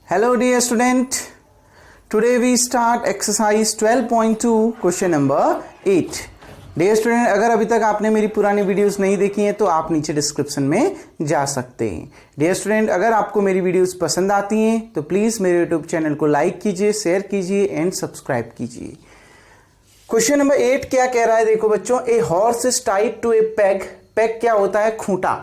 Hello dear student, today we start exercise 12.2 question number 8. Dear student, अगर अभी तक आपने मेरी पुरानी वीडियोस नहीं देखी हैं तो आप नीचे डिस्क्रिप्शन में जा सकते हैं. Dear student, अगर आपको मेरी वीडियोस पसंद आती हैं तो प्लीज़ मेरे यूट्यूब चैनल को लाइक कीजिए, शेयर कीजिए एंड सब्सक्राइब कीजिए. क्वेश्चन नंबर 8 क्या कह रहा है, देखो बच्चों. A horse is tied to a peg. Peg क्या होता है? खूंटा,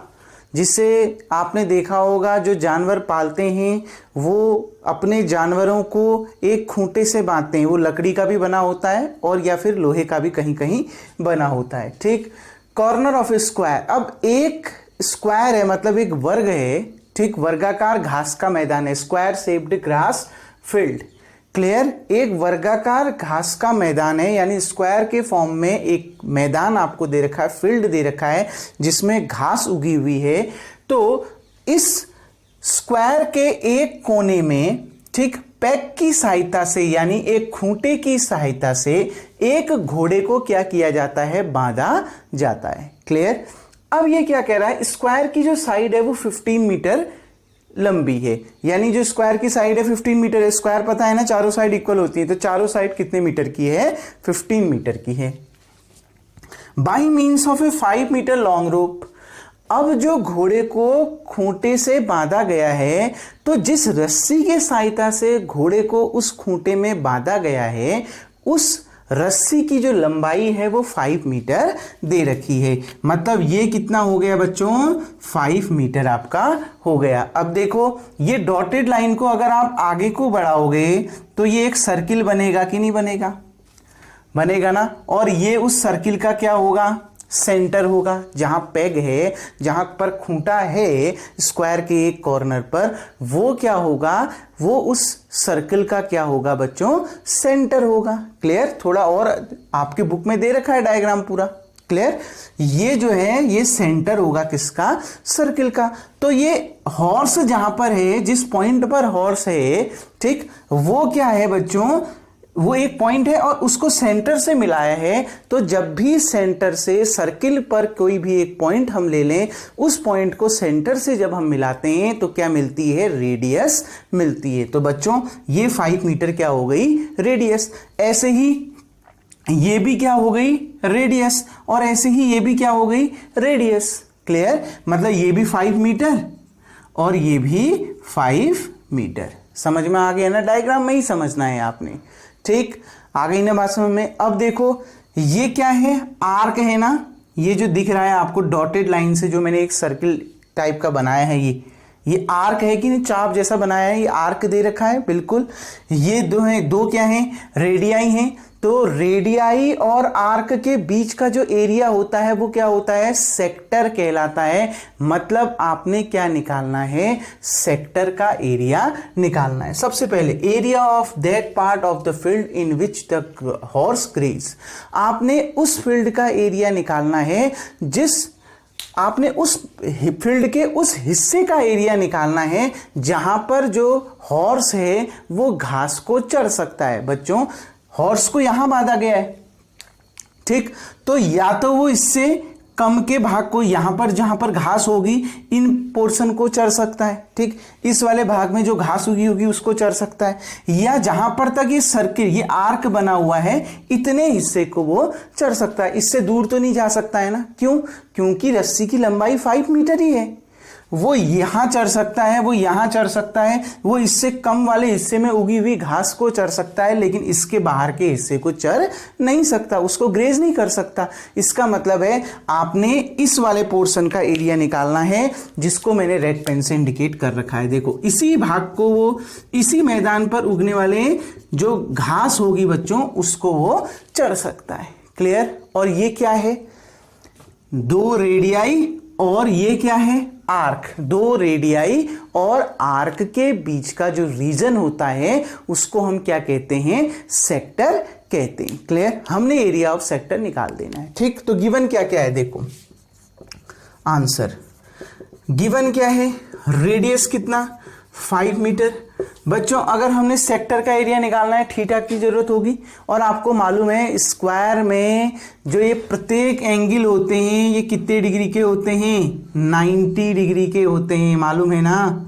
जिससे आपने देखा होगा जो जानवर पालते हैं वो अपने जानवरों को एक खूंटे से बांधते हैं. वो लकड़ी का भी बना होता है और या फिर लोहे का भी कहीं कहीं बना होता है. ठीक. Corner of A square. अब एक स्क्वायर है मतलब एक वर्ग है. ठीक. वर्गाकार घास का मैदान है. Square shaped grass field. Clear. एक वर्गाकार घास का मैदान है, यानी स्क्वायर के फॉर्म में एक मैदान आपको दे रखा है, फील्ड दे रखा है जिसमें घास उगी हुई है. तो इस स्क्वायर के एक कोने में, ठीक, पेग की सहायता से यानी एक खूंटे की सहायता से एक घोड़े को क्या किया जाता है? बांधा जाता है. क्लियर. अब ये क्या कह रहा है, स्क्वायर की जो साइड है वो 15 मीटर लंबी है, यानी जो स्क्वायर की साइड है 15 मीटर है. स्क्वायर पता है ना, चारों साइड इक्वल होती है, तो चारों साइड कितने मीटर की है? 15 मीटर की है. By means of a 5 metre long rope. अब जो घोड़े को खूंटे से बांधा गया है, तो जिस रस्सी के सहायता से घोड़े को उस खूंटे में बांधा गया है, उस रस्सी की जो लंबाई है वो 5 मीटर दे रखी है. मतलब ये कितना हो गया बच्चों? 5 मीटर आपका हो गया. अब देखो ये डॉटेड लाइन को अगर आप आगे को बढ़ाओगे तो ये एक सर्किल बनेगा कि नहीं बनेगा? बनेगा ना. और ये उस सर्किल का क्या होगा? सेंटर होगा. जहां पेग है, जहां पर खूंटा है स्क्वायर के एक कॉर्नर पर, वो क्या होगा? वो उस सर्कल का क्या होगा बच्चों? सेंटर होगा. क्लियर. थोड़ा और आपके बुक में दे रखा है डायग्राम पूरा. क्लियर. ये जो है ये सेंटर होगा किसका? सर्किल का. तो ये हॉर्स जहां पर है, जिस पॉइंट पर हॉर्स है, ठीक, वो क्या है बच्चों? वो एक पॉइंट है और उसको सेंटर से मिलाया है. तो जब भी सेंटर से सर्किल पर कोई भी एक पॉइंट हम ले लें, उस पॉइंट को सेंटर से जब हम मिलाते हैं तो क्या मिलती है? रेडियस मिलती है. तो बच्चों ये 5 मीटर क्या हो गई? रेडियस. ऐसे ही ये भी क्या हो गई? रेडियस. और ऐसे ही ये भी क्या हो गई? रेडियस. क्लियर. मतलब ये भी 5 मीटर और ये भी 5 मीटर. समझ में आ गया ना? डायग्राम में ही समझना है आपने. ठीक. आ गई ना बात समझ में? अब देखो ये क्या है? आर्क है ना. ये जो दिख रहा है आपको डॉटेड लाइन से, जो मैंने एक सर्किल टाइप का बनाया है, ये आर्क है कि नहीं? चाप जैसा बनाया है, ये आर्क दे रखा है. बिल्कुल. ये दो हैं. दो क्या हैं? रेडियाई हैं. तो रेडियाई और आर्क के बीच का जो एरिया होता है वो क्या होता है? सेक्टर कहलाता है. मतलब आपने क्या निकालना है? सेक्टर का एरिया निकालना है. सबसे पहले area of that part of the field in which the horse grazes. आपने उस फील्ड का एरिया निकालना है, आपने उस फील्ड के उस हिस्से का एरिया निकालना है जहां पर जो हॉर्स है वो घास को चर सकता है. बच्चों हॉर्स को यहां बांधा गया है, ठीक, तो या तो वो इससे कम के भाग को, यहां पर जहां पर घास होगी इन पोर्शन को चर सकता है. ठीक. इस वाले भाग में जो घास उगी होगी उसको चर सकता है, या जहां पर तक ये सर्किल, ये आर्क बना हुआ है, इतने हिस्से को वो चर सकता है. इससे दूर तो नहीं जा सकता है ना. क्यों? क्योंकि रस्सी की लंबाई 5 मीटर ही है. वो यहां चढ़ सकता है, वो यहां चढ़ सकता है, वो इससे कम वाले हिस्से में उगी हुई घास को चढ़ सकता है, लेकिन इसके बाहर के हिस्से को चढ़ नहीं सकता, उसको ग्रेज नहीं कर सकता. इसका मतलब है आपने इस वाले पोर्शन का एरिया निकालना है जिसको मैंने रेड पेन से इंडिकेट कर रखा है. देखो इसी भाग को, वो इसी मैदान पर उगने वाले जो घास होगी बच्चों उसको वो चढ़ सकता है. क्लियर. और ये क्या है? दो रेडियाई और ये क्या है? आर्क. दो रेडियाई और आर्क के बीच का जो रीजन होता है उसको हम क्या कहते हैं? सेक्टर कहते हैं. क्लियर. हमने एरिया ऑफ सेक्टर निकाल देना है. ठीक. तो गिवन क्या क्या है? देखो आंसर गिवन क्या है? रेडियस कितना? 5 मीटर. बच्चों अगर हमने सेक्टर का एरिया निकालना है, थीटा की जरूरत होगी. और आपको मालूम है स्क्वायर में जो ये प्रत्येक एंगल होते हैं ये कितने डिग्री के होते हैं? 90 डिग्री के होते हैं. मालूम है ना?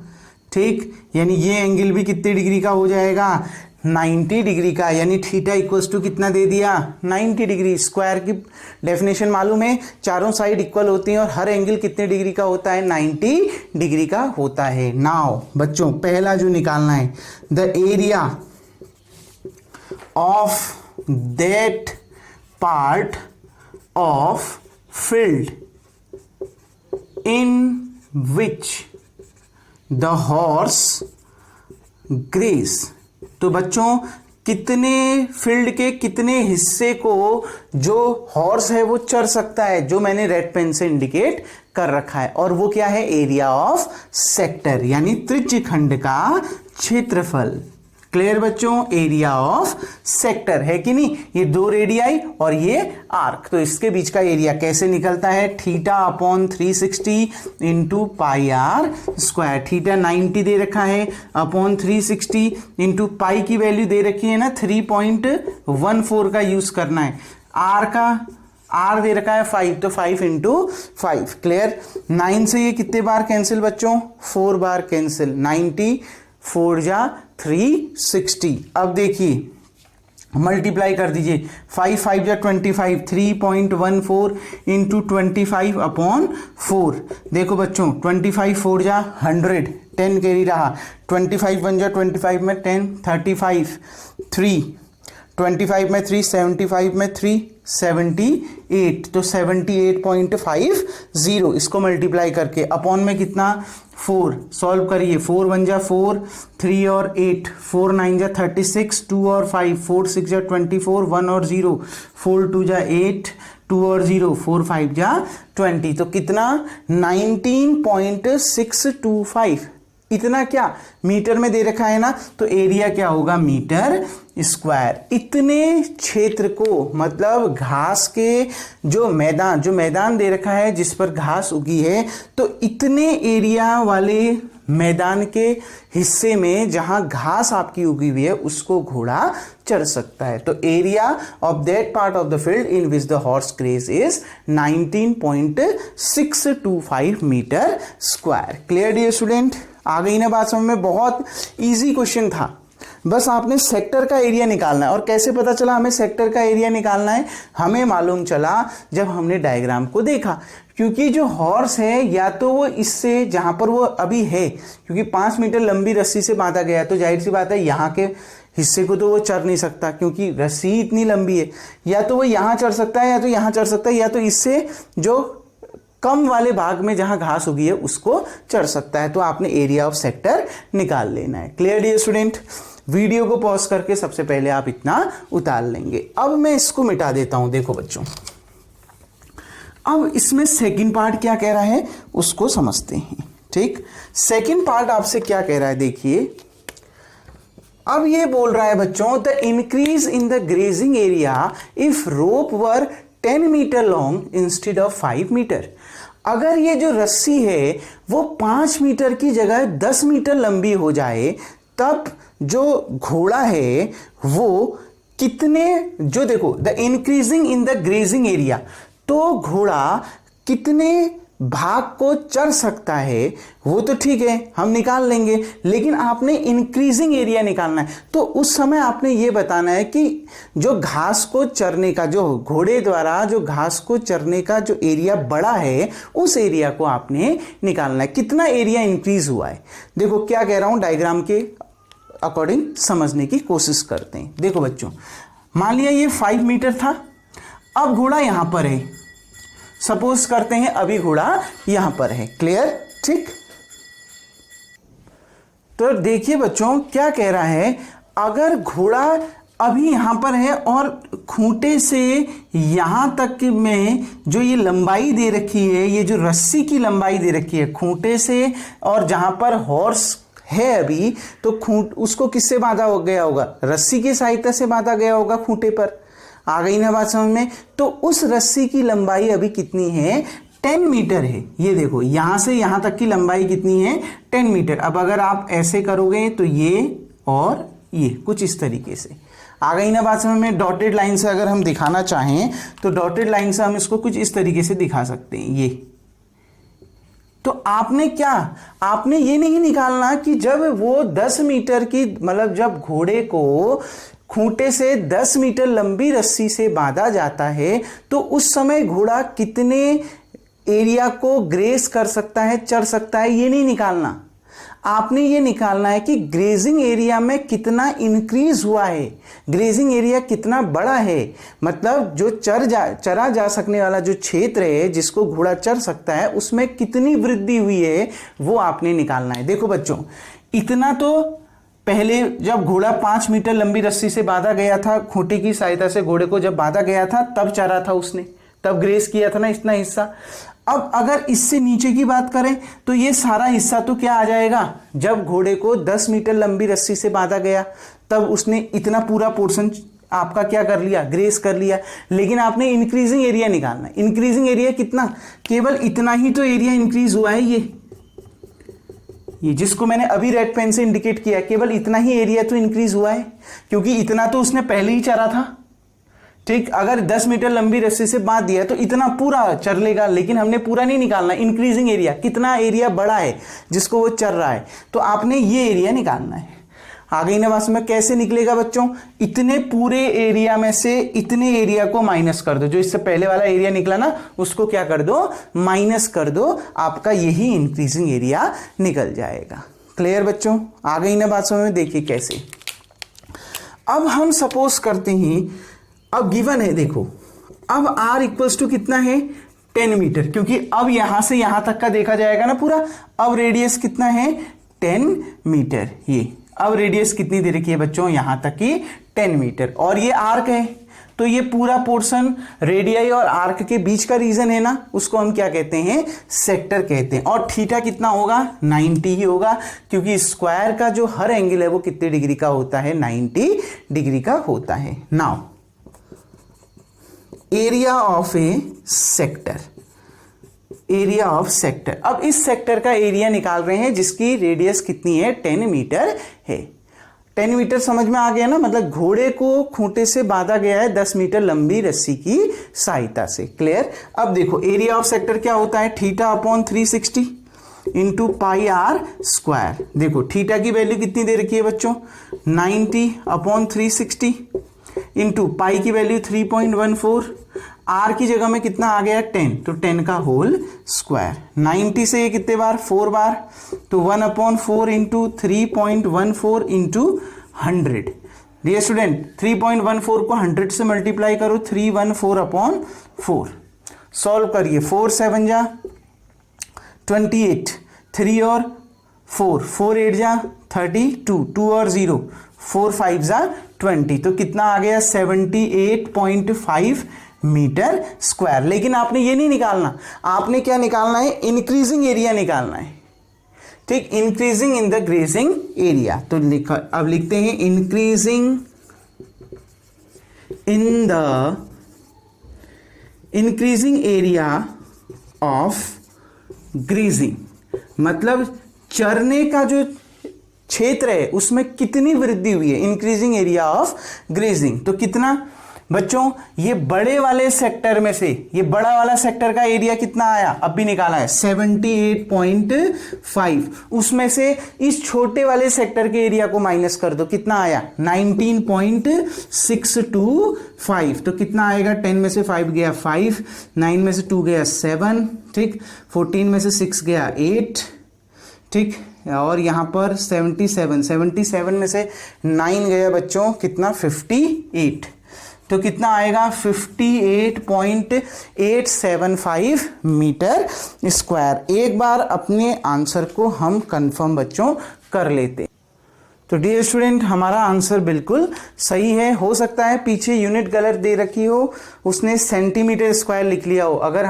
ठीक, यानी ये एंगल भी कितने डिग्री का हो जाएगा, 90 डिग्री का, यानी थीटा इक्वल्स टू कितना दे दिया, 90 डिग्री। स्क्वायर की डेफिनेशन मालूम है, चारों साइड इक्वल होती हैं और हर एंगल कितने डिग्री का होता है, 90 डिग्री का होता है। नाउ बच्चों पहला जो निकालना है, the area of that part of field in which the horse grazes. तो बच्चों कितने फील्ड के कितने हिस्से को जो हॉर्स है वो चर सकता है, जो मैंने रेड पेन से इंडिकेट कर रखा है, और वो क्या है, एरिया ऑफ सेक्टर, यानी त्रिज्यखंड का क्षेत्रफल। क्लियर बच्चों, एरिया ऑफ सेक्टर है कि नहीं, ये दो रेडियाई और ये आर्क, तो इसके बीच का एरिया कैसे निकलता है, theta upon 360 into pi r square. Theta 90 दे रखा है, अपॉन 360 इंटू पाई की वैल्यू दे रखी है ना 3.14 का यूज करना है, आर का आर दे रखा है 5, तो 5 इंटू 5। क्लियर, 9 से ये कितने बार कैंसिल बच्चों, 4 बार कैंसिल, 90 4 जा 360। अब देखिए मल्टीप्लाई कर दीजिए, 5 5 जा 25, 3.14 इंटू 25 अपॉन 4। देखो बच्चों 25 4 जा 100, 10 कैरी रहा, 25 1 जा 25 में 10, 35 3, 25 में 3, 75 में 3, 78, तो 78.50, इसको मल्टीप्लाई करके अपॉन में कितना 4, सॉल्व करिए, 4 1 जा 4, 3 और 8, 4 9 जा 36, 2 और 5, 4 6 जा 24, 1 और 0, 4 2 जा 8, 2 और 0, 4 5 जा 20, तो कितना 19.625, इतना क्या मीटर में दे रखा है ना, तो एरिया क्या होगा, मीटर स्क्वायर। इतने क्षेत्र को, मतलब घास के जो मैदान दे रखा है जिस पर घास उगी है, तो इतने एरिया वाले मैदान के हिस्से में जहां घास आपकी उगी हुई है उसको घोड़ा चर सकता है। तो area of that part of the field in which the horse graze is 19.625 metre square. Clear dear student, आ गई ना बात समझ में, बहुत इजी क्वेश्चन था, बस आपने सेक्टर का एरिया निकालना है। और कैसे पता चला हमें सेक्टर का एरिया निकालना है, हमें मालूम चला जब हमने डायग्राम को देखा, क्योंकि जो हॉर्स है या तो वो इससे जहां पर वो अभी है, क्योंकि 5 मीटर लंबी रस्सी से बांधा गया है, तो जाहिर सी बात है यहाँ के हिस्से को तो वो चर नहीं सकता क्योंकि रस्सी इतनी लंबी है, या तो वो यहाँ चढ़ सकता है या तो यहाँ चढ़ सकता है, या तो इससे जो कम वाले भाग में जहां घास उगी है उसको चढ़ सकता है। तो आपने एरिया ऑफ सेक्टर निकाल लेना है। क्लियर डियर स्टूडेंट, वीडियो को पॉज करके सबसे पहले आप इतना उतार लेंगे। अब मैं इसको मिटा देता हूं। देखो बच्चों, अब इसमें सेकंड पार्ट क्या कह रहा है उसको समझते हैं। ठीक, सेकंड पार्ट आपसे क्या कह रहा है, देखिए अब ये बोल रहा है बच्चों, the increase in the grazing area if rope were 10 metre long instead of 5 metre. अगर ये जो रस्सी है वो 5 मीटर की जगह 10 मीटर लंबी हो जाए, तब जो घोड़ा है वो कितने, जो देखो the increasing in the grazing area, तो घोड़ा कितने भाग को चर सकता है, वो तो ठीक है हम निकाल लेंगे, लेकिन आपने इंक्रीजिंग एरिया निकालना है। तो उस समय आपने ये बताना है कि जो घास को चरने का, जो घोड़े द्वारा जो घास को चरने का जो एरिया बड़ा है, उस एरिया को आपने निकालना है, कितना एरिया इंक्रीज हुआ है। देखो क्या कह रहा हूं, डायग्राम के अकॉर्डिंग समझने की कोशिश करते हैं। देखो बच्चों, मान लिया ये 5 मीटर था, अब घोड़ा यहां पर है, सपोज करते हैं अभी घोड़ा यहां पर है। क्लियर, ठीक। तो देखिए बच्चों क्या कह रहा है, अगर घोड़ा अभी यहां पर है और खूंटे से यहां तक में जो ये लंबाई दे रखी है, ये जो रस्सी की लंबाई दे रखी है खूंटे से, और जहां पर हॉर्स है अभी, तो खूंट उसको किससे बांधा गया होगा, रस्सी की सहायता से बांधा गया होगा खूंटे पर। आ गई ना बात समझ में। तो उस रस्सी की लंबाई अभी कितनी है, 10 मीटर है। ये देखो यहां से यहां तक की लंबाई कितनी है, 10 मीटर। अब अगर आप ऐसे करोगे तो ये और ये कुछ इस तरीके से। आ गई ना बात समझ में। डॉटेड लाइन से अगर हम दिखाना चाहें तो डॉटेड लाइन से हम इसको कुछ इस तरीके से दिखा सकते हैं। तो आपने ये नहीं निकालना कि जब वो 10 मीटर की, मतलब जब घोड़े को खूंटे से 10 मीटर लंबी रस्सी से बांधा जाता है तो उस समय घोड़ा कितने एरिया को ग्रेस कर सकता है, चर सकता है, ये नहीं निकालना। आपने ये निकालना है कि ग्रेजिंग एरिया में कितना इंक्रीज हुआ है, ग्रेजिंग एरिया कितना बड़ा है, मतलब जो चरा जा सकने वाला जो क्षेत्र है जिसको घोड़ा चर सकता है उसमें कितनी वृद्धि हुई है वो आपने निकालना है। देखो बच्चों, इतना तो पहले जब घोड़ा 5 मीटर लंबी रस्सी से बांधा गया था, खूंटे की सहायता से घोड़े को जब बांधा गया था तब चरा था उसने, तब ग्रेस किया था ना इतना हिस्सा। अब अगर इससे नीचे की बात करें तो ये सारा हिस्सा तो क्या आ जाएगा, जब घोड़े को 10 मीटर लंबी रस्सी से बांधा गया तब उसने इतना पूरा पोर्शन आपका क्या कर लिया, ग्रेस कर लिया। लेकिन आपने इंक्रीजिंग एरिया निकालना है। इंक्रीजिंग एरिया कितना, केवल इतना ही तो एरिया इंक्रीज हुआ है, ये जिसको मैंने अभी रेड पेन से इंडिकेट किया, केवल इतना ही एरिया तो इंक्रीज हुआ है, क्योंकि इतना तो उसने पहले ही चरा था। ठीक, अगर 10 मीटर लंबी रस्सी से बांध दिया तो इतना पूरा चर लेगा, लेकिन हमने पूरा नहीं निकालना। इंक्रीजिंग एरिया, कितना एरिया बड़ा है जिसको वो चर रहा है, तो आपने ये एरिया निकालना है। आ गई ना बात में, कैसे निकलेगा बच्चों, इतने पूरे एरिया में से इतने एरिया को माइनस कर दो, जो इससे पहले वाला एरिया निकला ना उसको क्या कर दो, माइनस कर दो, आपका यही इंक्रीजिंग एरिया निकल जाएगा। क्लियर बच्चों, आ गई ना बात समझ में। देखिए कैसे, अब हम सपोज करते हैं, अब गिवन है, देखो अब r इक्वल्स टू कितना है, 10 मीटर, क्योंकि अब यहां से यहां तक का देखा जाएगा ना पूरा। अब रेडियस कितना है, 10 मीटर। ये अब रेडियस कितनी दे रखी है बच्चों, यहां तक की 10 मीटर, और ये आर्क है, तो ये पूरा पोर्शन रेडियाई और आर्क के बीच का रीजन है ना, उसको हम क्या कहते हैं, सेक्टर कहते हैं। और थीटा कितना होगा, 90 ही होगा, क्योंकि स्क्वायर का जो हर एंगल है वो कितने डिग्री का होता है, 90 डिग्री का होता है। Now area of a sector, area of sector, अब इस सेक्टर का एरिया निकाल रहे हैं जिसकी रेडियस कितनी है, 10 मीटर है। 10 मीटर समझ में आ गया ना, मतलब घोड़े को खूंटे से बांधा गया है 10 मीटर लंबी रस्सी की सहायता से। क्लियर। अब देखो एरिया ऑफ सेक्टर क्या होता है, theta upon 360 into pi r square. देखो थीटा की वैल्यू कितनी दे रखी है बच्चों, 90 अपॉन 360 इंटू पाई की वैल्यू 3.14, आर की जगह में कितना आ गया, 10, तो 10 का होल स्क्वायर। 90 से ये कितने बार, 4 बार, तो 1/4 इंटू 3.14 इंटू 100। डियर स्टूडेंट 3.14 को 100 से मल्टीप्लाई करो, 314/4। सॉल्व करिए, 4 7 जा 28, 3 और 4, 4 8 जा 32, 2 और 0, 4 5 जा 20, तो कितना आ गया, 78.5 मीटर स्क्वायर। लेकिन आपने ये नहीं निकालना, आपने क्या निकालना है, इंक्रीजिंग एरिया निकालना है। ठीक, increasing in the grazing area. तो अब लिखते हैं increasing in the increasing area of grazing, मतलब चरने का जो क्षेत्र है उसमें कितनी वृद्धि हुई है, इंक्रीजिंग एरिया ऑफ ग्रेजिंग। तो कितना बच्चों, ये बड़े वाले सेक्टर में से ये बड़ा वाला सेक्टर का एरिया कितना आया, अब भी निकाला है 78.5, उसमें से इस छोटे वाले सेक्टर के एरिया को माइनस कर दो, कितना आया 19.625, तो कितना आएगा, 10 में से 5 गया 5, 9 में से 2 गया 7, ठीक, 14 में से 6 गया 8, ठीक, और यहां पर 77 में से 9 गया बच्चों, कितना 58, तो कितना आएगा 58.875 मीटर स्क्वायर। एक बार अपने आंसर को हम कंफर्म बच्चों कर लेते। तो डियर स्टूडेंट हमारा आंसर बिल्कुल सही है। हो सकता है पीछे यूनिट गलत दे रखी हो, उसने सेंटीमीटर स्क्वायर लिख लिया हो। अगर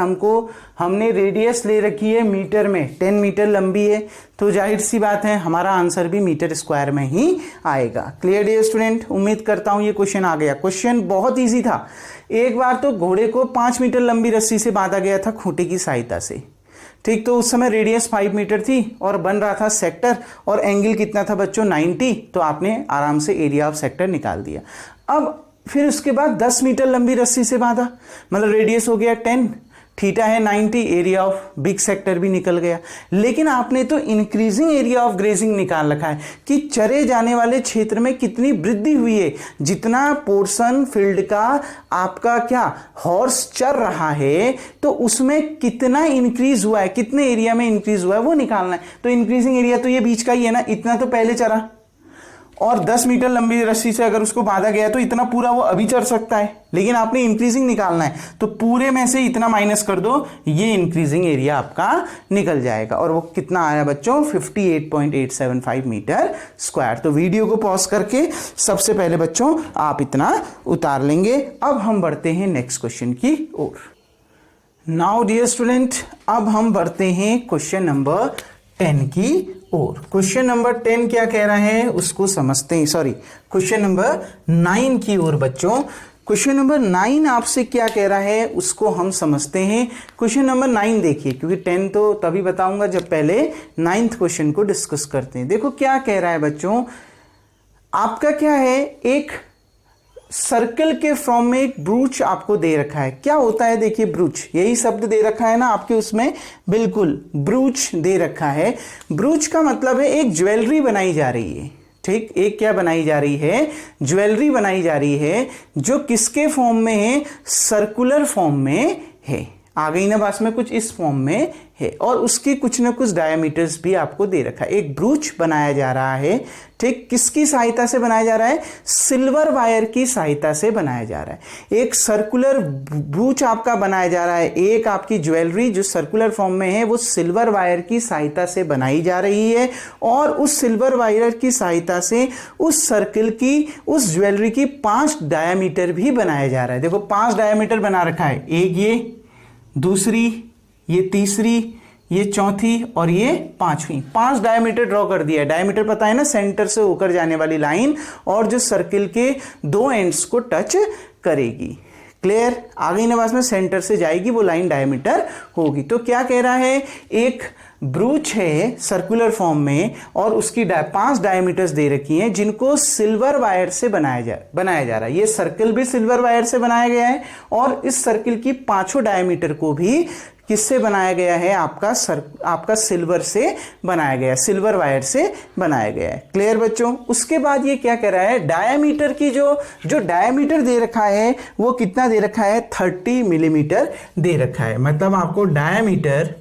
हमने रेडियस ले रखी है मीटर में, 10 मीटर लंबी है, तो जाहिर सी बात है हमारा आंसर भी मीटर स्क्वायर में ही आएगा। क्लियर डियर स्टूडेंट, उम्मीद करता हूं ये क्वेश्चन आ गया। क्वेश्चन बहुत ईजी था। एक बार तो घोड़े को 5 मीटर लंबी रस्सी से बांधा गया था खूंटे की सहायता से, ठीक, तो उस समय रेडियस 5 मीटर थी और बन रहा था सेक्टर, और एंगल कितना था बच्चों 90, तो आपने आराम से एरिया ऑफ सेक्टर निकाल दिया। अब फिर उसके बाद 10 मीटर लंबी रस्सी से बांधा, मतलब रेडियस हो गया 10, थीटा है 90, एरिया ऑफ बिग सेक्टर भी निकल गया। लेकिन आपने तो इंक्रीजिंग एरिया ऑफ ग्रेजिंग निकाल रखा है कि चरे जाने वाले क्षेत्र में कितनी वृद्धि हुई है, जितना पोर्शन फील्ड का आपका क्या हॉर्स चर रहा है तो उसमें कितना इंक्रीज हुआ है, कितने एरिया में इंक्रीज हुआ है वो निकालना है। तो इंक्रीजिंग एरिया तो ये बीच का ही है ना, इतना तो पहले चरा, और 10 मीटर लंबी रस्सी से अगर उसको बांधा गया तो इतना पूरा वो अभी चढ़ सकता है, लेकिन आपने इंक्रीजिंग निकालना है तो पूरे में से इतना माइनस कर दो, ये इंक्रीजिंग एरिया आपका निकल जाएगा। और वो कितना आया बच्चों, 58.875 मीटर स्क्वायर। तो वीडियो को पॉज करके सबसे पहले बच्चों आप इतना उतार लेंगे। अब हम बढ़ते हैं नेक्स्ट क्वेश्चन की ओर। नाउ डियर स्टूडेंट, अब हम बढ़ते हैं क्वेश्चन नंबर 10 की और क्वेश्चन नंबर 10 क्या कह रहा है उसको समझते हैं। सॉरी, क्वेश्चन नंबर 9 की ओर बच्चों। क्वेश्चन नंबर 9 आपसे क्या कह रहा है उसको हम समझते हैं। क्वेश्चन नंबर 9 देखिए, क्योंकि 10 तो तभी बताऊंगा जब पहले 9th क्वेश्चन को डिस्कस करते हैं। देखो क्या कह रहा है बच्चों, आपका क्या है, एक सर्कल के फॉर्म में एक ब्रूच आपको दे रखा है। क्या होता है देखिए, ब्रूच, यही शब्द दे रखा है ना आपके उसमें, बिल्कुल ब्रूच दे रखा है। ब्रूच का मतलब है एक ज्वेलरी बनाई जा रही है, ठीक, एक क्या बनाई जा रही है, ज्वेलरी बनाई जा रही है, जो किसके फॉर्म में है, सर्कुलर फॉर्म में है। आ गई ना बात में, कुछ इस फॉर्म में है और उसकी कुछ ना कुछ डायमीटर्स भी आपको दे रखा है। एक ब्रूच बनाया जा रहा है, ठीक, किसकी सहायता से बनाया जा रहा है, सिल्वर वायर की सहायता से बनाया जा रहा है। एक सर्कुलर ब्रूच आपका बनाया जा रहा है, एक आपकी ज्वेलरी जो सर्कुलर फॉर्म में है वो सिल्वर वायर की सहायता से बनाई जा रही है, और उस सिल्वर वायर की सहायता से उस सर्कल की, उस ज्वेलरी की 5 डायमीटर भी बनाया जा रहा है। देखो 5 डायमीटर बना रखा है, एक ये, दूसरी, ये तीसरी, ये चौथी और ये 5वीं। 5 डायमीटर ड्रॉ कर दिया है। डायमीटर पता है ना, सेंटर से होकर जाने वाली लाइन और जो सर्किल के 2 एंड्स को टच करेगी। क्लियर, आ गई ना बात में, सेंटर से जाएगी वो लाइन, डायमीटर होगी। तो क्या कह रहा है, एक ब्रूच है सर्कुलर फॉर्म में और उसकी 5 डायमीटर्स दे रखी हैं, जिनको सिल्वर वायर से बनाया जा रहा है। ये सर्कल भी सिल्वर वायर से बनाया गया है और इस सर्कल की 5 डायमीटर को भी किससे बनाया गया है, आपका सिल्वर से बनाया गया है, सिल्वर वायर से बनाया गया है। क्लियर बच्चों। उसके बाद ये क्या कह रहा है, डायमीटर की जो डायमीटर दे रखा है वो कितना दे रखा है, 30 मिलीमीटर दे रखा है। मतलब आपको डायमीटर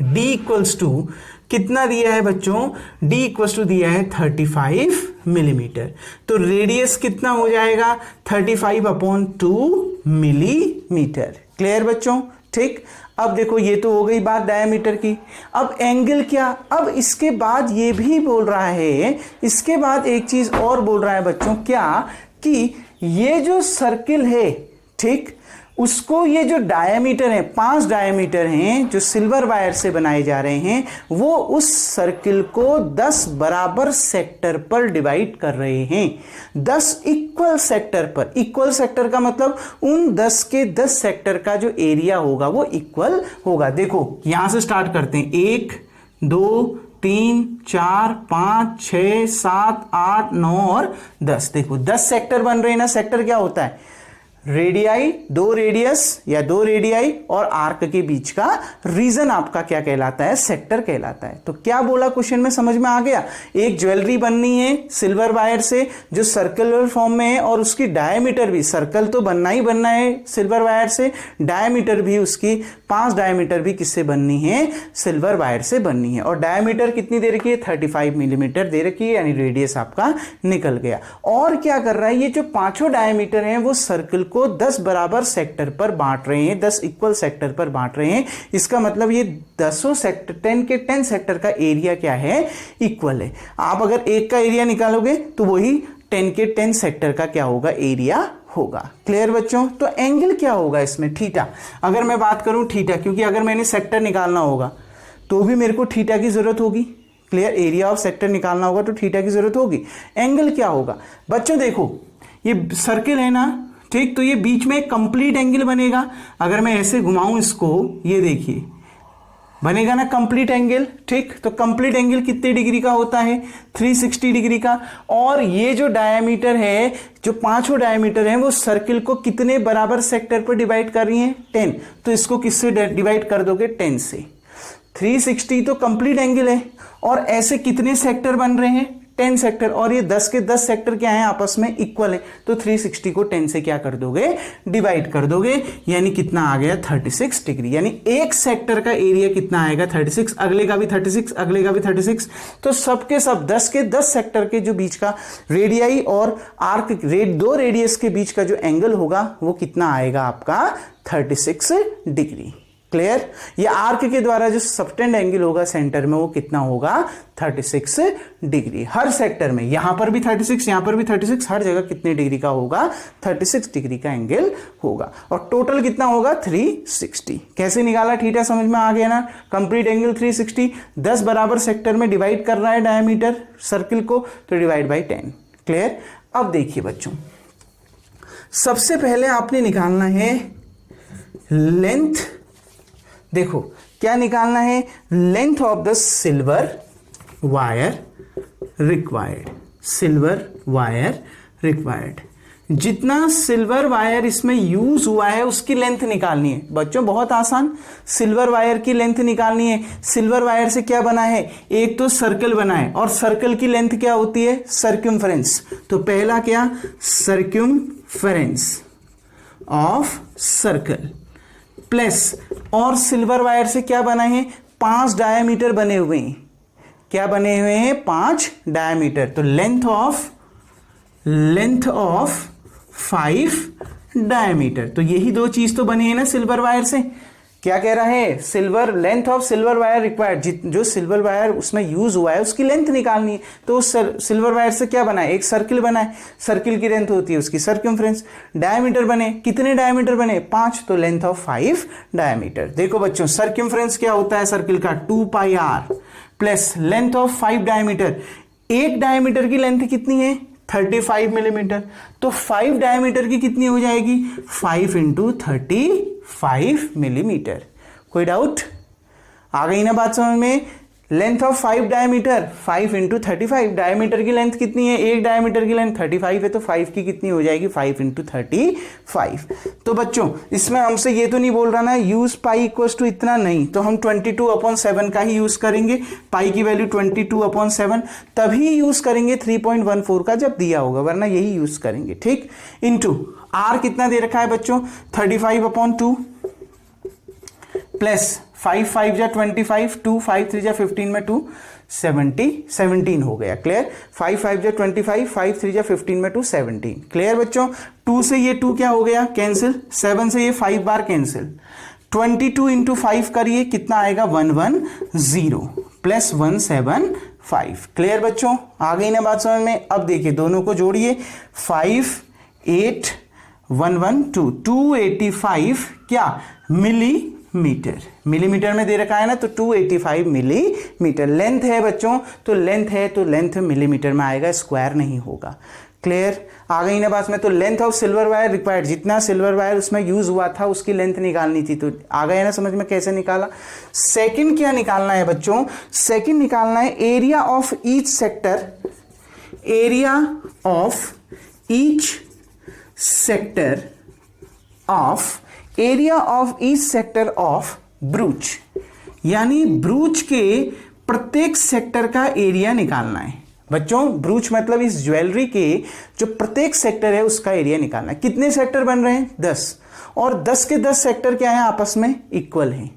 D इक्वल्स टू कितना दिया है बच्चों, D इक्वल्स टू दिया है 35 मिलीमीटर। तो रेडियस कितना हो जाएगा, 35/2 मिलीमीटर। क्लियर बच्चों, ठीक। अब देखो ये तो हो गई बात डायमीटर की। अब एंगल क्या, अब इसके बाद ये भी बोल रहा है, इसके बाद एक चीज और बोल रहा है बच्चों, क्या कि ये जो सर्किल है, ठीक, उसको ये जो डायमीटर है, 5 डायमीटर हैं जो सिल्वर वायर से बनाए जा रहे हैं, वो उस सर्किल को 10 बराबर सेक्टर पर डिवाइड कर रहे हैं। 10 इक्वल सेक्टर पर। इक्वल सेक्टर का मतलब उन 10 के 10 सेक्टर का जो एरिया होगा वो इक्वल होगा। देखो यहां से स्टार्ट करते हैं, 1 2 3 4 5 6 7 8 9 और 10। देखो 10 सेक्टर बन रहे हैं ना। सेक्टर क्या होता है, रेडियाई, 2 रेडियस या 2 रेडियाई और आर्क के बीच का रीजन आपका क्या कहलाता है, सेक्टर कहलाता है। तो क्या बोला क्वेश्चन में, समझ में आ गया। एक ज्वेलरी बननी है सिल्वर वायर से जो सर्कुलर फॉर्म में है और उसकी डायमीटर भी, सर्कल तो बनना ही बनना है सिल्वर वायर से, डायमीटर भी उसकी 5 डायमीटर भी किससे बननी है, सिल्वर वायर से बननी है। और डायमीटर कितनी दे रखी है, 35 मिलीमीटर दे रखी है, यानी रेडियस आपका निकल गया। और क्या कर रहा है, ये जो 5 डायमीटर हैं वो सर्कल को 10 बराबर सेक्टर पर बांट रहे हैं, 10 इक्वल सेक्टर पर बांट रहे हैं। इसका मतलब ये 10 सेक्टर, 10 के 10 सेक्टर का एरिया क्या है, इक्वल है। आप अगर एक का एरिया निकालोगे तो वही 10 के 10 सेक्टर का क्या होगा, एरिया होगा। क्लियर बच्चों। तो एंगल क्या होगा इसमें, थीटा। अगर मैं बात करूं थीटा, क्योंकि अगर मैंने सेक्टर निकालना होगा तो भी मेरे को थीटा की जरूरत होगी। क्लियर, एरिया ऑफ सेक्टर निकालना होगा तो थीटा की जरूरत होगी। एंगल क्या होगा बच्चों, देखो ये सर्किल है ना, ठीक, तो ये बीच में एक कंप्लीट एंगल बनेगा। अगर मैं ऐसे घुमाऊं इसको, ये देखिए बनेगा ना कंप्लीट एंगल। ठीक, तो कंप्लीट एंगल कितने डिग्री का होता है? 360 डिग्री का। और ये जो डायमीटर है, जो पांचों डायमीटर हैं, वो सर्किल को कितने बराबर सेक्टर पर डिवाइड कर रही हैं? 10। तो इसको किससे डिवाइड कर दोगे? 10 से। 360 तो कंप्लीट एंगल है, और ऐसे कितने सेक्टर बन रहे हैं? 10 सेक्टर। और ये 10 के 10 सेक्टर क्या है? आपस में इक्वल है। तो 360 को 10 से क्या कर दोगे? डिवाइड कर दोगे। यानी कितना आ गया? 36 डिग्री। यानी एक सेक्टर का एरिया कितना आएगा? 36। अगले का भी 36, अगले का भी 36। तो सबके सब 10 के 10 सेक्टर के जो बीच का रेडियाई और आर्क दो रेडियस के बीच का जो एंगल होगा वो कितना आएगा आपका? 36 डिग्री। क्लियर? ये आर्क के द्वारा जो सबटेंड एंगल होगा सेंटर में वो कितना होगा? 36 डिग्री। हर सेक्टर में, यहां पर भी 36, यहां पर भी 36, हर जगह कितने डिग्री का होगा? 36 डिग्री का एंगल होगा। और टोटल कितना होगा? 360। कैसे निकाला? थीटा समझ में आ गया ना? कंप्लीट एंगल 360, 10 बराबर सेक्टर में डिवाइड कर रहा है डायमीटर सर्किल को, तो डिवाइड बाई 10। क्लियर? अब देखिए बच्चों, सबसे पहले आपने निकालना है लेंथ। देखो क्या निकालना है? Length of the silver wire required. Silver wire required, जितना सिल्वर वायर इसमें यूज हुआ है उसकी लेंथ निकालनी है। बच्चों बहुत आसान, सिल्वर वायर की लेंथ निकालनी है। सिल्वर वायर से क्या बना है? एक तो सर्कल बना है, और सर्कल की लेंथ क्या होती है? सर्कमफ्रेंस। तो पहला क्या? सर्कमफ्रेंस ऑफ सर्कल प्लस, और सिल्वर वायर से क्या बना है? 5 डायमीटर बने हुए हैं। क्या बने हुए हैं? 5 डायमीटर। तो लेंथ ऑफ 5 डायमीटर। तो यही दो चीज तो बनी है ना सिल्वर वायर से। क्या कह रहा है? Silver length of silver wire required, जो सिल्वर वायर उसमें यूज हुआ है उसकी लेंथ निकालनी है। तो उस सिल्वर वायर से क्या बना है? एक सर्किल बना है। सर्किल की लेंथ होती है उसकी सर्कमफ्रेंस। डायमीटर बने, कितने डायमीटर बने? 5। तो लेंथ ऑफ 5 डायमीटर। देखो बच्चों, सर्कमफ्रेंस क्या होता है सर्किल का? 2πr plus length of 5 diameter. एक डायमीटर की लेंथ कितनी है? 35 मिलीमीटर। तो 5 डायमीटर की कितनी हो जाएगी? 5 इंटू 35 मिलीमीटर। कोई डाउट? आ गई ना बात समझ में? Length of 5 diameter, 5 into 35। Diameter की लेंथ कितनी है? एक डायमीटर की लेंथ 35 है, तो 5 की कितनी हो जाएगी? 5 इंटू 35। तो बच्चों इसमें हमसे ये तो नहीं बोल रहा ना यूज पाई इक्वल टू इतना, नहीं। तो हम 22/7 का ही यूज करेंगे। पाई की वैल्यू 22/7 तभी यूज करेंगे 3.14 का जब दिया होगा, वरना यही यूज करेंगे। ठीक, इंटू आर कितना दे रखा है बच्चों? 35/2 प्लस 5 5 जा 25, 2 5 3 जा 15 में 2 17 हो गया। क्लियर? 5 5 जा 25, 5 3 जा 15 में 2 17। क्लियर बच्चों? 2 से ये 2 क्या हो गया? कैंसिल। 7 से ये 5 बार कैंसिल। 22 इंटू 5 करिए, कितना आएगा? 110 प्लस 175। क्लियर बच्चों? आ गई ना बात समझ में? अब देखिए दोनों को जोड़िए। 5 8 112 285 क्या? मिलीमीटर। मिलीमीटर में दे रखा है ना, तो 285 मिलीमीटर लेंथ है बच्चों। तो लेंथ है तो लेंथ मिलीमीटर में आएगा, स्क्वायर नहीं होगा। क्लियर? आ गई ना बात में? तो length of silver wire required, जितना सिल्वर वायर उसमें यूज हुआ था उसकी लेंथ निकालनी थी। तो आ गया ना समझ में कैसे निकाला? सेकंड क्या निकालना है बच्चों? सेकंड निकालना है area of each sector. Area of each sector of each sector of ब्रूच, यानी ब्रूच के प्रत्येक सेक्टर का एरिया निकालना है बच्चों। ब्रूच मतलब इस ज्वेलरी के जो प्रत्येक सेक्टर है उसका एरिया निकालना है। कितने सेक्टर बन रहे हैं? 10। और 10 के 10 सेक्टर क्या है? आपस में इक्वल हैं।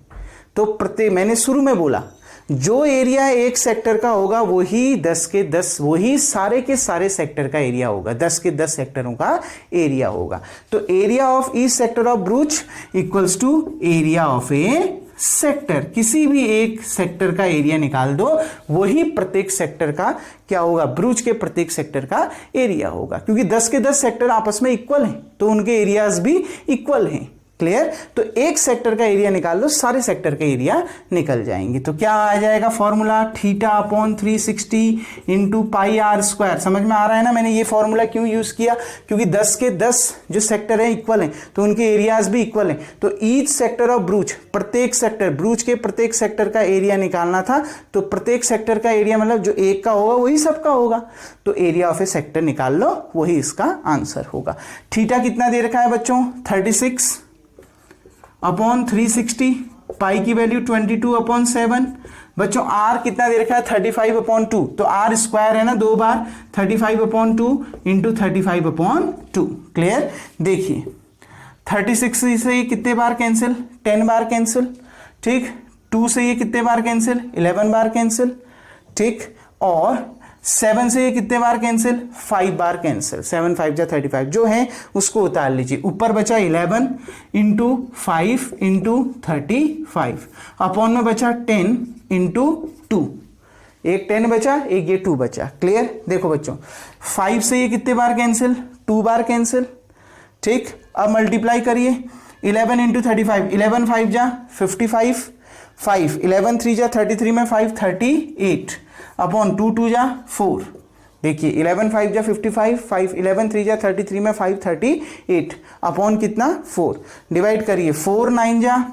तो प्रत्येक, मैंने शुरू में बोला, जो एरिया एक सेक्टर का होगा वही 10 के 10, वही सारे के सारे सेक्टर का एरिया होगा। 10 के 10 सेक्टरों का एरिया होगा। तो area of each sector of brooch equals to area of a sector. किसी भी एक सेक्टर का एरिया निकाल दो, वही प्रत्येक सेक्टर का क्या होगा? ब्रूच के प्रत्येक सेक्टर का एरिया होगा। क्योंकि 10 के 10 सेक्टर आपस में इक्वल हैं, तो उनके एरियाज भी इक्वल हैं। क्लियर। तो एक सेक्टर का एरिया निकाल लो, सारे सेक्टर का एरिया निकल जाएंगे। तो क्या आ जाएगा formula, theta upon 360 into pi r square. समझ में आ रहा है ना मैंने ये फॉर्मूला क्यों यूज किया, क्योंकि 10 के 10 जो सेक्टर है इक्वल है तो उनके एरियाज भी इक्वल है। तो ईच सेक्टर ऑफ ब्रूच, प्रत्येक सेक्टर, ब्रूच के प्रत्येक सेक्टर का एरिया निकालना था। तो प्रत्येक सेक्टर का एरिया मतलब जो एक का होगा वही सबका होगा। तो एरिया ऑफ ए सेक्टर निकाल लो, वही इसका आंसर होगा। थीटा कितना दे रखा है बच्चों, 36 अपॉन 360, पाई की वैल्यू 22 अपॉन 7। बच्चों आर कितना दे रखा है, 35 अपॉन 2। तो आर स्क्वायर है ना 2 बार, 35 अपॉन 2 इंटू 35 अपॉन 2। क्लियर। देखिए 36 से ये कितने बार कैंसिल, 10 बार कैंसिल, ठीक। 2 से ये कितने बार कैंसिल, 11 बार कैंसिल, ठीक। और 7 से ये कितने बार कैंसिल, 5 बार कैंसिल। 7 5 जा 35, जो है उसको उतार लीजिए। ऊपर बचा 11 इंटू 5 इंटू 35 अपॉन में बचा 10 इंटू 2। एक 10 बचा, एक ये 2 बचा। क्लियर। देखो बच्चों 5 से ये कितने बार कैंसिल, 2 बार कैंसिल, ठीक। अब मल्टीप्लाई करिए 11 इंटू 35, 11 5 जा 55, 5 11 3 जा 33 में 5 38 अपॉन 2 2 जा 4। देखिए 11 5 जा 55, 5 11 3 जा 33 में 5 38 अपॉन कितना 4। डिवाइड करिए 4 9 जा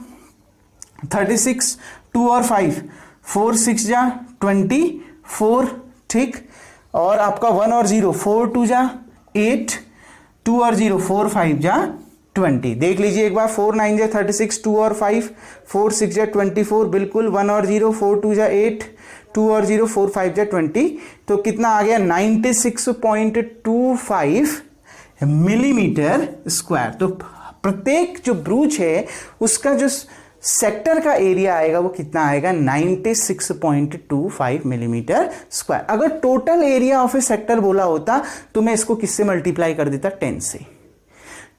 36, 2 और 5 4 6 जा 24, ठीक। और आपका 1 और 0 4 2 जा 8, 2 और 0 4 5 जा 20। देख लीजिए एक बार, 4 9 जा 36, 2 और 5 4 6 जा 24, बिल्कुल। 1 और 0 4 2 जा 8, 2 और 0 4 5 जा 20। तो कितना आ गया 96.25 मिलीमीटर स्क्वायर। तो प्रत्येक जो ब्रूच है उसका जो सेक्टर का एरिया आएगा वो कितना आएगा, 96.25 मिलीमीटर स्क्वायर। अगर total area of a sector बोला होता तो मैं इसको किससे मल्टीप्लाई कर देता, 10 से,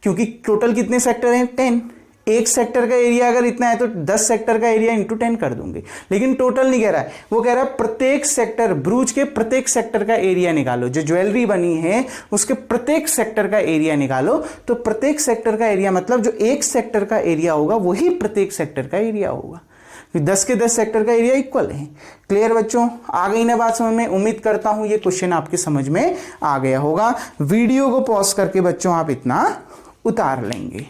क्योंकि टोटल कितने सेक्टर हैं, 10। एक सेक्टर का एरिया अगर इतना है तो 10 सेक्टर का एरिया इंटू 10 कर दूंगी। लेकिन टोटल नहीं कह रहा है, वो कह रहा है प्रत्येक सेक्टर, ब्रूच के प्रत्येक सेक्टर का एरिया निकालो। जो ज्वेलरी बनी है उसके प्रत्येक सेक्टर का एरिया निकालो। तो प्रत्येक सेक्टर का एरिया मतलब जो एक सेक्टर का एरिया होगा वही प्रत्येक सेक्टर का एरिया होगा। 10 के 10 सेक्टर का एरिया इक्वल है। क्लियर बच्चों, आ गई ना बात समझ में। उम्मीद करता हूं ये क्वेश्चन आपके समझ में आ गया होगा। वीडियो को पॉज करके बच्चों आप इतना उतार लेंगे।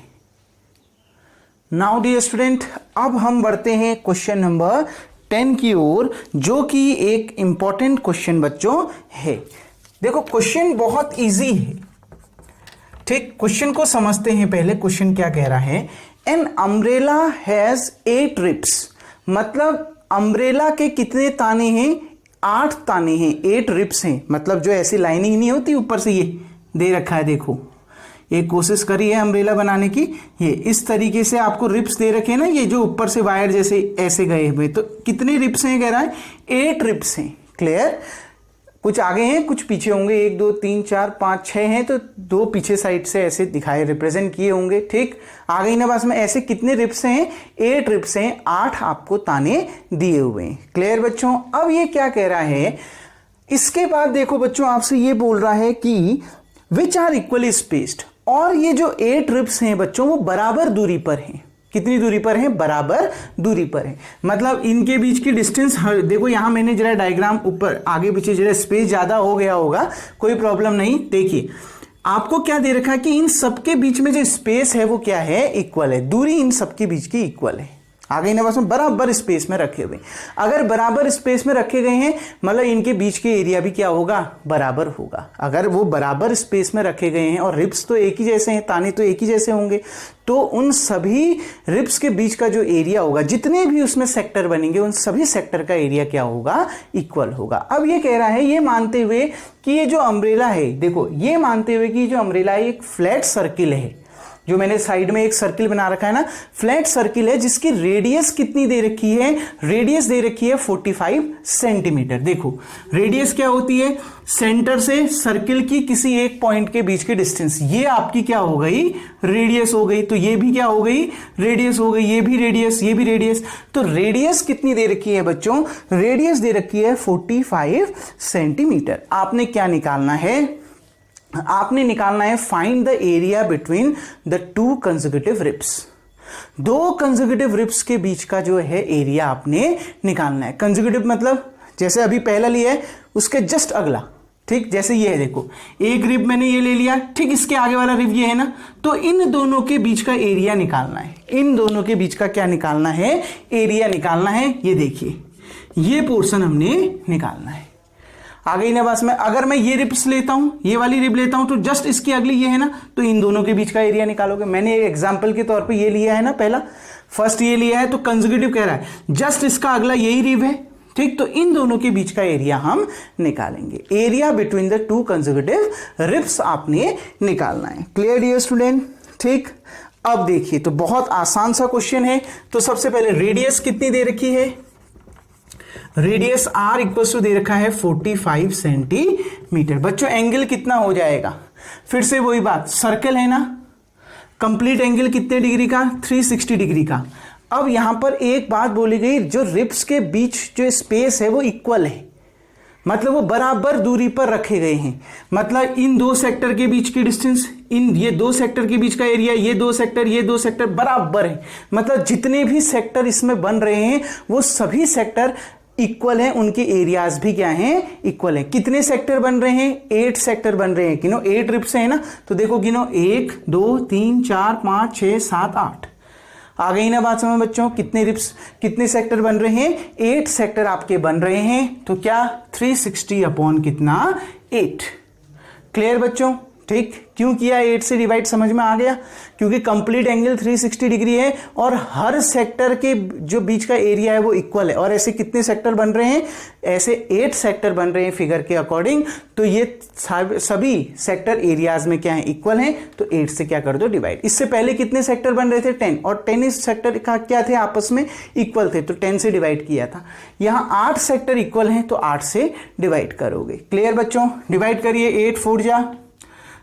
नाउ डियर स्टूडेंट, अब हम बढ़ते हैं क्वेश्चन नंबर 10 की ओर, जो कि एक इंपॉर्टेंट क्वेश्चन बच्चों है। देखो क्वेश्चन बहुत इजी है, ठीक। क्वेश्चन को समझते हैं पहले। क्वेश्चन क्या कह रहा है, एन अम्ब्रेला हैज 8 रिप्स। मतलब अम्ब्रेला के कितने ताने हैं, 8 ताने हैं, 8 रिप्स हैं। मतलब जो ऐसी लाइनिंग नहीं होती ऊपर से ये दे रखा है, देखो एक कोशिश करी है अम्ब्रेला बनाने की, ये इस तरीके से आपको रिप्स दे रखे हैं ना, ये जो ऊपर से वायर जैसे ऐसे गए हुए। तो कितने रिप्स हैं कह रहा है, 8 रिप्स हैं। क्लियर। कुछ आगे हैं कुछ पीछे होंगे, 1 2 3 4 5 6 हैं, तो 2 पीछे साइड से ऐसे दिखाए रिप्रेजेंट किए होंगे, ठीक। आ गई ना बस में, ऐसे कितने रिप्स हैं, 8 रिप्स हैं, 8 आपको ताने दिए हुए हैं। क्लियर बच्चों। अब ये क्या कह रहा है, इसके बाद देखो बच्चों आपसे ये बोल रहा है कि विच आर इक्वली स्पेस्ड। और ये जो 8 रिप्स हैं बच्चों वो बराबर दूरी पर हैं। कितनी दूरी पर हैं, बराबर दूरी पर है। मतलब इनके बीच की डिस्टेंस, देखो यहां मैंने जरा डायग्राम ऊपर आगे पीछे जरा स्पेस ज्यादा हो गया होगा, कोई प्रॉब्लम नहीं। देखिए आपको क्या दे रखा है कि इन सबके बीच में जो स्पेस है वो क्या है, इक्वल है। दूरी इन सबके बीच की इक्वल है। आ गई ना बस में, बराबर स्पेस में रखे हुए। अगर बराबर स्पेस में रखे गए हैं मतलब इनके बीच के एरिया भी क्या होगा, बराबर होगा। अगर वो बराबर स्पेस में रखे गए हैं और रिप्स तो एक ही जैसे हैं, ताने तो एक ही जैसे होंगे, तो उन सभी रिप्स के बीच का जो एरिया होगा, जितने भी उसमें सेक्टर बनेंगे उन सभी सेक्टर का एरिया क्या होगा, इक्वल होगा। अब ये कह रहा है, ये मानते हुए कि ये जो अम्ब्रेला है, देखो ये मानते हुए कि जो अम्ब्रेला है एक फ्लैट सर्किल है, जो मैंने साइड में एक सर्किल बना रखा है ना, फ्लैट सर्किल है, जिसकी रेडियस कितनी दे रखी है, रेडियस दे रखी है 45 सेंटीमीटर। देखो रेडियस क्या होती है, सेंटर से सर्किल की किसी एक पॉइंट के बीच की डिस्टेंस, ये आपकी क्या हो गई, रेडियस हो गई। तो ये भी क्या हो गई, रेडियस हो गई, ये भी रेडियस, ये भी रेडियस। तो रेडियस कितनी दे रखी है बच्चों, रेडियस दे रखी है 45 सेंटीमीटर। आपने क्या निकालना है, आपने निकालना है find the area between the 2 consecutive ribs. दो कंसेक्यूटिव रिब्स के बीच का जो है एरिया आपने निकालना है। कंसेक्यूटिव मतलब जैसे अभी पहला लिया है उसके जस्ट अगला, ठीक, जैसे ये है, देखो एक रिब मैंने ये ले लिया, ठीक, इसके आगे वाला रिब ये है ना, तो इन दोनों के बीच का एरिया निकालना है। इन दोनों के बीच का क्या निकालना है? एरिया निकालना है। ये देखिए ये पोर्शन हमने निकालना है। आ गई ना बात में? अगर मैं ये रिब्स लेता हूं, ये वाली रिब लेता हूं, तो जस्ट इसकी अगली ये है ना, तो इन दोनों के बीच का एरिया निकालोगे। मैंने एक एग्जांपल के तौर पे ये लिया है ना, पहला फर्स्ट ये लिया है, तो कंसेक्यूटिव कह रहा है, जस्ट इसका अगला यही रिब है, ठीक, तो इन दोनों के बीच का एरिया हम निकालेंगे। Area between the two consecutive ribs आपने निकालना है। Clear dear student? ठीक, अब देखिए तो बहुत आसान सा क्वेश्चन है। तो सबसे पहले रेडियस कितनी दे रखी है? रेडियस आर इक्वल टू दे रखा है 45 सेंटीमीटर। बच्चों एंगल कितना हो जाएगा? फिर से वही बात, सर्कल है ना, कंप्लीट एंगल कितने डिग्री का? 360 डिग्री का। अब यहां पर एक बात बोली गई, जो रिब्स के बीच जो स्पेस है वो इक्वल है, मतलब वो बराबर दूरी पर रखे गए हैं। मतलब इन दो सेक्टर के बीच की डिस्टेंस, इन ये दो सेक्टर के बीच का एरिया, ये दो सेक्टर बराबर है। मतलब जितने भी सेक्टर इसमें बन रहे हैं वो सभी सेक्टर इक्वल है, उनके एरियाज भी क्या हैं? इक्वल है। कितने सेक्टर बन रहे हैं? 8 सेक्टर बन रहे हैं। गिनो, 8 रिब्स है ना, तो देखो गिनो 1 2 3 4 5 6 7 8। आ गई ना बात समझ बच्चों? कितने रिब्स, कितने सेक्टर बन रहे हैं? 8 सेक्टर आपके बन रहे हैं। तो क्या 360 अपॉन कितना? 8। क्लियर बच्चों? ठीक, क्यों किया 8 से डिवाइड? समझ में आ गया? क्योंकि कंप्लीट एंगल 360 डिग्री है और हर सेक्टर के जो बीच का एरिया है वो इक्वल है। और ऐसे कितने सेक्टर बन रहे हैं? ऐसे 8 सेक्टर बन रहे हैं फिगर के अकॉर्डिंग। तो ये सभी सेक्टर एरियाज में क्या है? इक्वल हैं। तो 8 से क्या कर दो? डिवाइड। इससे पहले कितने सेक्टर बन रहे थे? 10, और 10 इस सेक्टर का क्या थे? आपस में इक्वल थे, तो 10 से डिवाइड किया था। यहां 8 सेक्टर इक्वल हैं, तो 8 से डिवाइड करोगे। क्लियर बच्चों? डिवाइड करिए। 8 4 जा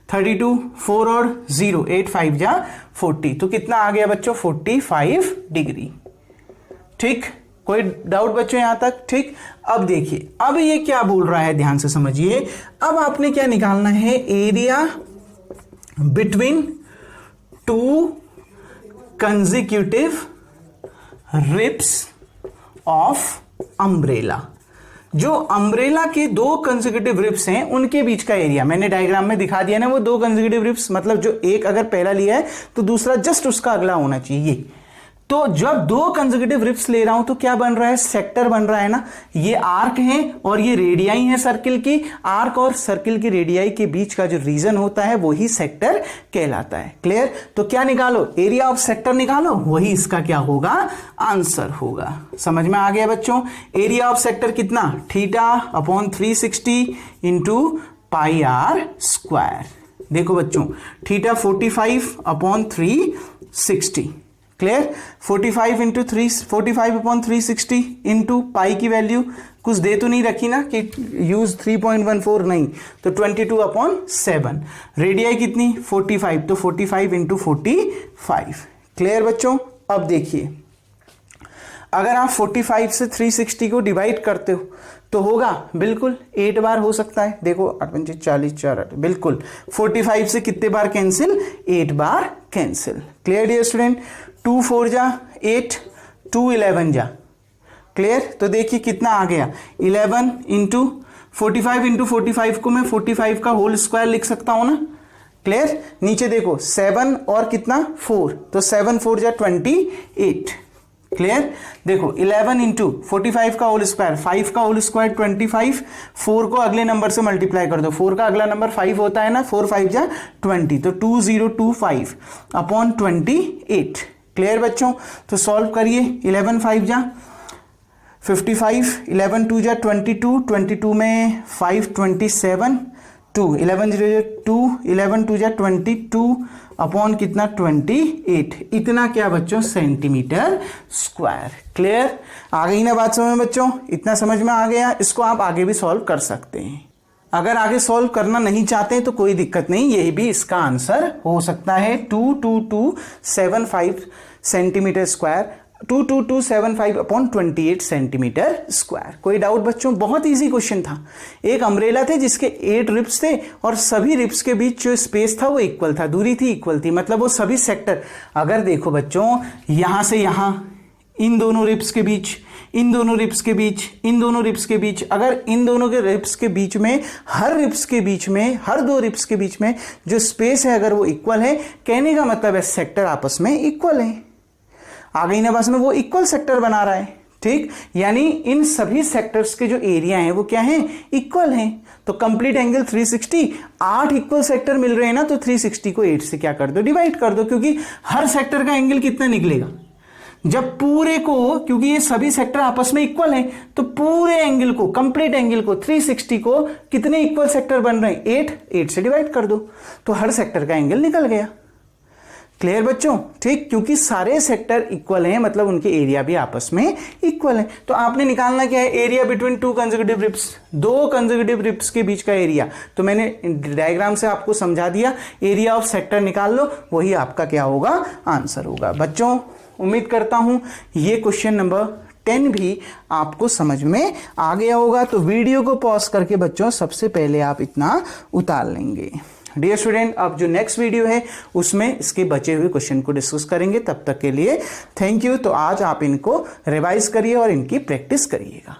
32, 4 और 0, 8 5 जा 40। तो कितना आ गया बच्चों? 45 डिग्री। ठीक, कोई डाउट बच्चों यहां तक? ठीक, अब देखिए, अब ये क्या बोल रहा है, ध्यान से समझिए। अब आपने क्या निकालना है? Area between two consecutive ribs of umbrella. जो अम्ब्रेला के दो कंसेक्यूटिव रिब्स हैं उनके बीच का एरिया मैंने डायग्राम में दिखा दिया ना। वो दो कंसेक्यूटिव रिब्स मतलब जो एक अगर पहला लिया है तो दूसरा जस्ट उसका अगला होना चाहिए। तो जब दो कंसेक्यूटिव रिब्स ले रहा हूं तो क्या बन रहा है? सेक्टर बन रहा है ना। ये आर्क है और ये रेडियाई है सर्किल की। आर्क और सर्किल की रेडियाई के बीच का जो रीजन होता है वही सेक्टर कहलाता है। क्लियर? तो क्या निकालो? एरिया ऑफ सेक्टर निकालो, वही इसका क्या होगा? आंसर होगा। समझ में आ गया बच्चों? एरिया ऑफ सेक्टर कितना? Theta upon 360 into pi r square. देखो बच्चों, theta 45 upon 360। Clear? 45 into 45 upon 360 into pi की वैल्यू कुछ दे तो नहीं रखी ना कि यूज 3.14, नहीं, तो 22 अपॉन 7। रेडियाई कितनी? 45, तो 45 इंटू 45। क्लियर बच्चों? अब देखिए, अगर आप 45 से 360 को डिवाइड करते हो तो होगा बिल्कुल 8 बार हो सकता है। देखो 8 पंचे 40, 4 8, बिल्कुल 45 से कितने बार कैंसिल? 8 बार कैंसिल। Clear dear student? 2 4 जा 8, 2 11 जा। क्लियर? तो देखिए कितना आ गया? 11 इंटू 45 इंटू 45 को मैं 45 का होल स्क्वायर लिख सकता हूं ना। क्लियर? नीचे देखो 7 और कितना? 4, तो 7 4 जा 28। क्लियर? देखो 11 इंटू 45 का होल स्क्वायर, 5 का होल स्क्वायर 25, 4 को अगले नंबर से मल्टीप्लाई कर दो। 4 का अगला नंबर 5 होता है ना, 4 5 जा 20, तो 2025 अपॉन 28। क्लियर बच्चों? तो सॉल्व करिए। 11 5 जा 55, 11 2 जा 22, 22 में 5 27, 2 11 0 2, 11 2 जा 22 अपॉन कितना? 28। इतना क्या बच्चों? Centimetre square. क्लियर? आ गई ना बात समझ में बच्चों? इतना समझ में आ गया? इसको आप आगे भी सॉल्व कर सकते हैं। अगर आगे सॉल्व करना नहीं चाहते तो कोई दिक्कत नहीं, यही भी इसका आंसर हो सकता है। 2275 सेंटीमीटर स्क्वायर 2275/28 सेंटीमीटर स्क्वायर। कोई डाउट बच्चों? बहुत इजी क्वेश्चन था। एक अम्ब्रेला थे जिसके 8 रिब्स थे और सभी रिब्स के बीच जो स्पेस था वो इक्वल था, दूरी थी इक्वल थी, मतलब वो सभी सेक्टर, अगर देखो बच्चों यहां से यहां, इन दोनों रिब्स के बीच, इन दोनों रिब्स के बीच, इन दोनों रिब्स के बीच, अगर इन दोनों के रिब्स के बीच में, हर रिब्स के बीच में, हर दो रिब्स के बीच में जो स्पेस है अगर वो इक्वल है, कहने का मतलब है सेक्टर आपस में इक्वल है। आ गई ना बस में, वो इक्वल सेक्टर बना रहा है, ठीक, यानी इन सभी सेक्टर्स के जो एरिया हैं वो क्या हैं? इक्वल हैं। तो कंप्लीट एंगल 360, 8 इक्वल सेक्टर मिल रहे हैं ना, तो 360 को 8 से क्या कर दो? डिवाइड कर दो, क्योंकि हर सेक्टर का एंगल कितना निकलेगा जब पूरे को, क्योंकि ये सभी सेक्टर आपस में इक्वल हैं, तो पूरे एंगल को, कंप्लीट एंगल को, 360 को कितने इक्वल सेक्टर बन रहे हैं? 8 से डिवाइड कर दो, तो हर सेक्टर का एंगल निकल गया। क्लियर बच्चों? ठीक, क्योंकि सारे सेक्टर इक्वल हैं, मतलब उनके एरिया भी आपस में इक्वल है। तो आपने निकालना क्या है? Area between 2 consecutive ribs, 2 consecutive ribs के बीच का एरिया। तो मैंने डायग्राम से आपको समझा दिया, एरिया ऑफ सेक्टर निकाल लो, वही आपका क्या होगा? आंसर होगा। बच्चों उम्मीद करता हूं ये क्वेश्चन नंबर 10 भी आपको समझ में आ गया होगा। तो वीडियो को पॉज करके बच्चों सबसे पहले आप इतना उतार लेंगे। डियर स्टूडेंट, अब जो नेक्स्ट वीडियो है उसमें इसके बचे हुए क्वेश्चन को डिस्कस करेंगे। तब तक के लिए थैंक यू। तो आज आप इनको रिवाइज करिए और इनकी प्रैक्टिस करिएगा।